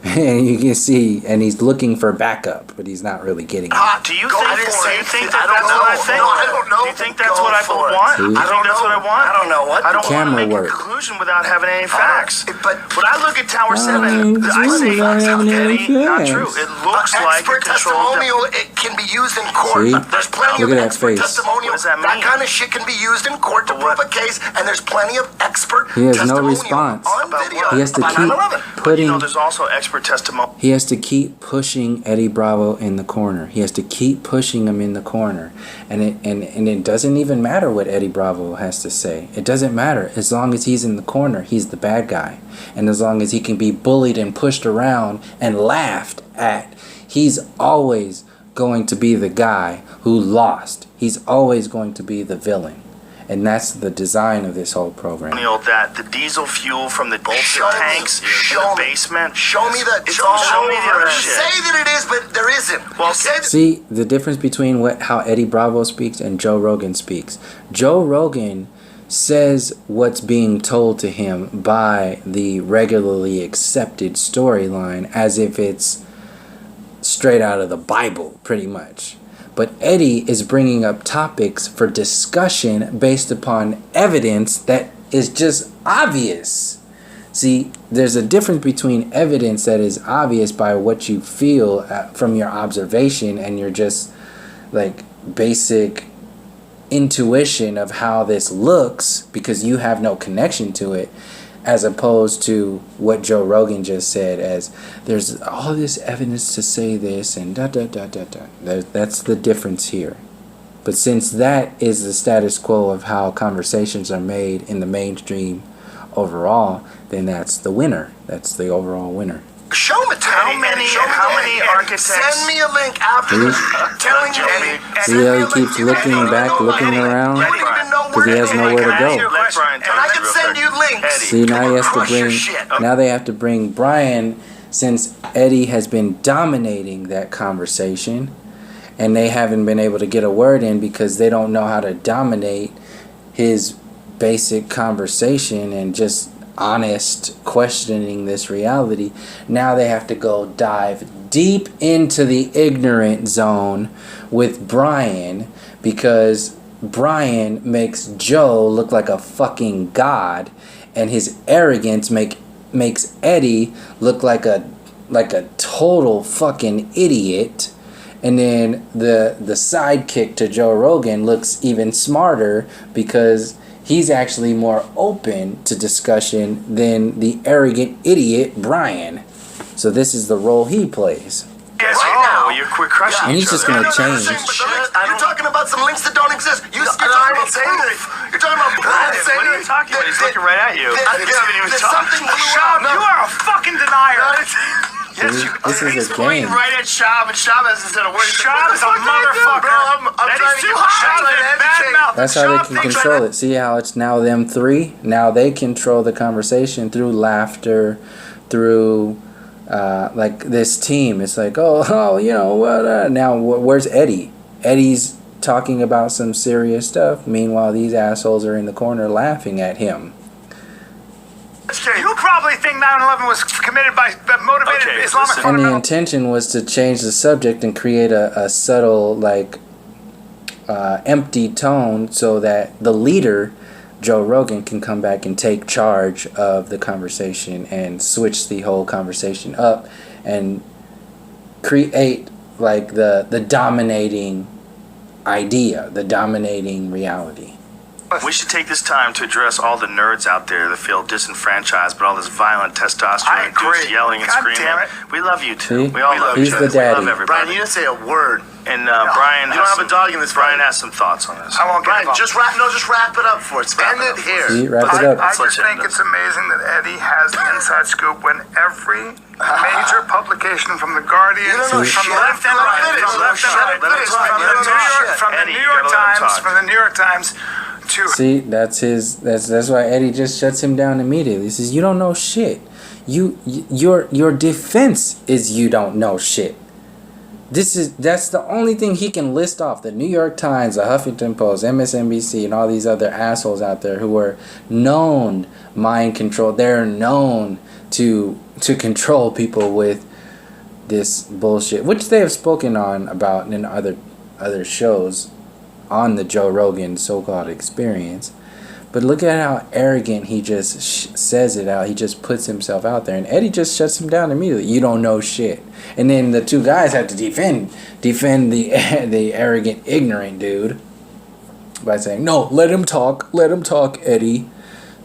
And you can see, and he's looking for backup, but he's not really getting it. Do you think that's what I think? No, I don't know. Do you think that's what I want? See? I think that's what I want. I don't know what. I don't want to make work. a conclusion without having any facts. But when I look at Tower 7, I say, Eddie, not true. It looks like a expert controlled. testimonial. It can be used in court. See? There's plenty Look of at that expert face. testimonial. What does that That mean? kind of shit can be used in court to prove a case, and there's plenty of expert He has no testimonial response. on video. He has to about keep 9/11. putting. There's also expert testimony. He has to keep pushing Eddie Bravo in the corner. He has to keep pushing him in the corner. And it doesn't even matter what Eddie Bravo has to say. It doesn't matter. As long as he's in the corner, he's the bad guy. And as long as he can be bullied and pushed around and laughed at, he's always going to be the guy who lost. He's always going to be the villain. And that's the design of this whole program. That the diesel fuel from the tanks in the basement. Show me that. Show me the other You shit. say that it is, but there isn't. Well, You say that. See the difference between how Eddie Bravo speaks and Joe Rogan speaks. Joe Rogan says what's being told to him by the regularly accepted storyline as if it's straight out of the Bible, pretty much. But Eddie is bringing up topics for discussion based upon evidence that is just obvious. See, there's a difference between evidence that is obvious by what you feel from your observation and your just like basic intuition of how this looks because you have no connection to it, as opposed to what Joe Rogan just said as there's all this evidence to say this and da da da da da. That's the difference here. But since that is the status quo of how conversations are made in the mainstream overall, then that's the winner. That's the overall winner. Show me how many architects? Send me a link after this. Telling you, see how he keeps looking back, looking around, because he has nowhere to go. And I can send you links. See, now he has to bring. Now they have to bring Brian, since Eddie has been dominating that conversation, and they haven't been able to get a word in because they don't know how to dominate his basic conversation and just honest questioning this reality. Now they have to go dive deep into the ignorant zone with Brian, because Brian makes Joe look like a fucking god, and his arrogance makes Eddie look like a total fucking idiot. And then the sidekick to Joe Rogan looks even smarter because he's actually more open to discussion than the arrogant idiot Brian. So this is the role he plays. Yes, right now. You're quick crushing. And he's just going to change. You're talking about some links that don't exist. You're talking about proof. You're talking about proof. What are you talking about? He's looking right at you. There's something Shab, you are a fucking denier. Yes, this is a game. Right at Shab, and Shab hasn't said a word. Shab is a motherfucker. I'm too hot. That's how they can control it. See how it's now them three? Now they control the conversation through laughter, through like this team. It's like, you know what? Now where's Eddie? Eddie's talking about some serious stuff. Meanwhile, these assholes are in the corner laughing at him. You probably think 9/11 was committed by motivated Islamic fundamentals. And the intention was to change the subject and create a subtle, like, empty tone so that the leader, Joe Rogan, can come back and take charge of the conversation and switch the whole conversation up and create, like, the dominating idea, the dominating reality. We should take this time to address all the nerds out there that feel disenfranchised, but all this violent testosterone dudes yelling and screaming. We love you too. See? We all love He's you. the daddy. We love everybody. Brian, you didn't say a word. And Brian, you don't have a dog in this fight. Brian has some thoughts on this. I won't get Brian, involved. just wrap it up for us. End it here. See, wrap it up. I just think it's amazing that Eddie has the inside scoop when every major publication from the Guardian, from left and right, from the New York Times to... See, that's why Eddie just shuts him down immediately. He says, "You don't know shit. Your defense is you don't know shit." That's the only thing he can list off. The New York Times, the Huffington Post, MSNBC, and all these other assholes out there who are known mind control. They're known to control people with this bullshit, which they have spoken on about in other shows on the Joe Rogan so-called Experience. But look at how arrogant he just says it out. He just puts himself out there, and Eddie just shuts him down immediately. You don't know shit. And then the two guys have to defend the arrogant, ignorant dude by saying, "No, let him talk, Eddie."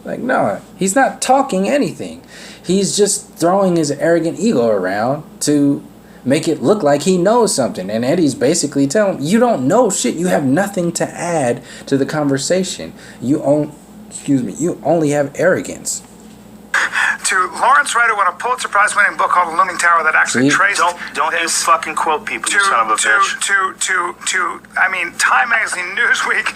Like, no, he's not talking anything. He's just throwing his arrogant ego around to make it look like he knows something. And Eddie's basically telling him, you don't know shit. You have nothing to add to the conversation. You only have arrogance. To Lawrence Wright, who won a Pulitzer Prize winning book called The Looming Tower that actually traced... Don't you fucking quote people, you son of a bitch. I mean, Time Magazine, Newsweek,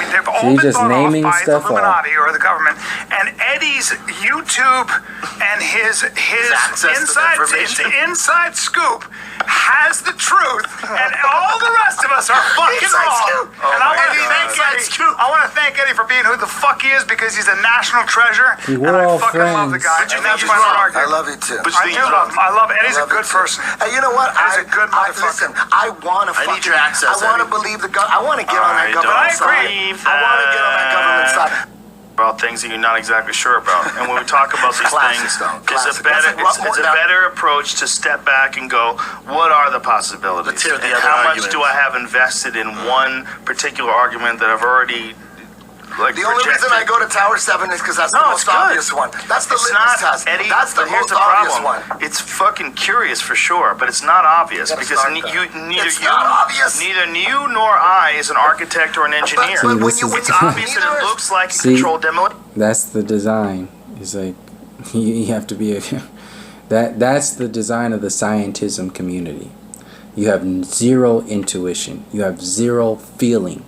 they've all been bought off by the Illuminati or the government. And Eddie's YouTube and his inside scoop has the truth, and all the rest of us are fucking wrong. And I want to thank Eddie for being who the fuck he is, because he's a national treasure. We're and I all fucking love the guy. And that's why I argue. I love you too. I do love him. I love Eddie's a good person. And you know what? Eddie's a good motherfucker. Listen, I want to need your access, I want to believe the government. I want to get on that government side. I want to get on that government side. about things that you're not exactly sure about. And when we talk about these things, it's a better approach to step back and go, what are the possibilities? Let's hear the and other how arguments. much do I have invested in one particular argument that I've already the only reason I go to Tower 7 is because that's the most obvious one. That's the litmus test. Eddie, that's the here's most the obvious problem. one. It's fucking curious for sure, but it's not obvious because neither you nor I is an architect or an engineer. But when this you, It's obvious that it looks like a See? controlled demolition. That's the design. It's like you have to be a that's the design of the scientism community. You have zero intuition. You have zero feeling.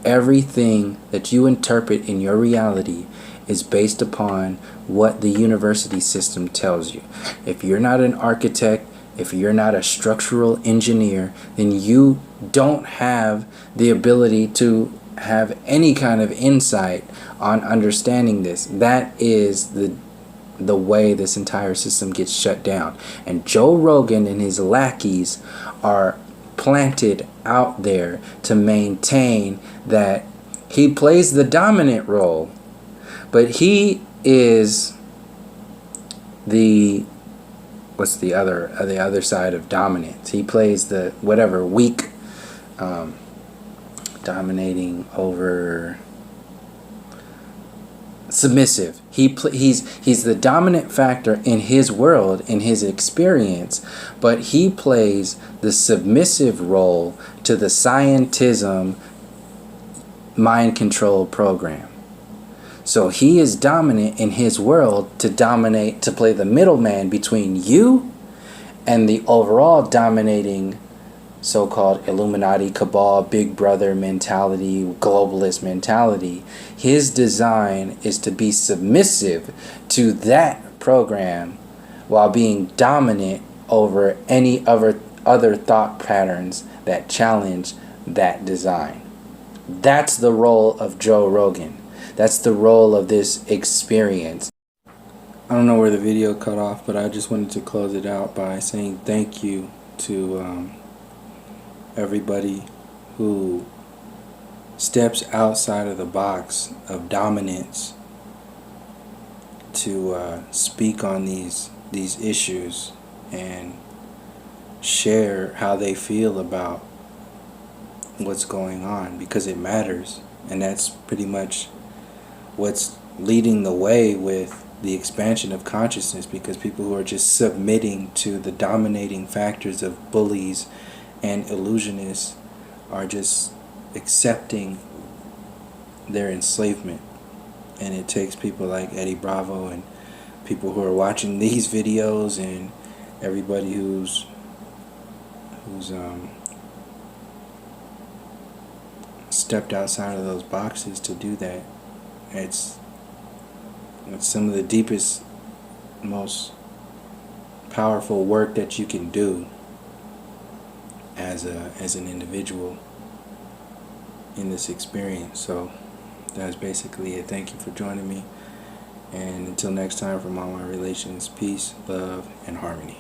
Everything that you interpret in your reality is based upon what the university system tells you. If you're not an architect, if you're not a structural engineer, then you don't have the ability to have any kind of insight on understanding this. That is the way this entire system gets shut down. And Joe Rogan and his lackeys are planted out there to maintain that he plays the dominant role, but he is the what's the other side of dominance. He plays the whatever weak, dominating over submissive. He's the dominant factor in his world, in his experience, but he plays the submissive role to the scientism mind control program. So he is dominant in his world to play the middleman between you and the overall dominating so-called Illuminati, cabal, big brother mentality, globalist mentality. His design is to be submissive to that program while being dominant over any other thought patterns that challenge that design. That's the role of Joe Rogan. That's the role of this experience. I don't know where the video cut off, but I just wanted to close it out by saying thank you to everybody who steps outside of the box of dominance to speak on these issues and share how they feel about what's going on, because it matters. And that's pretty much what's leading the way with the expansion of consciousness, because people who are just submitting to the dominating factors of bullies and illusionists are just accepting their enslavement. And it takes people like Eddie Bravo and people who are watching these videos and everybody who's stepped outside of those boxes to do that. It's some of the deepest, most powerful work that you can do as an individual in this experience. So that's basically it. Thank you for joining me, and until next time, from All My Relations, peace, love, and harmony.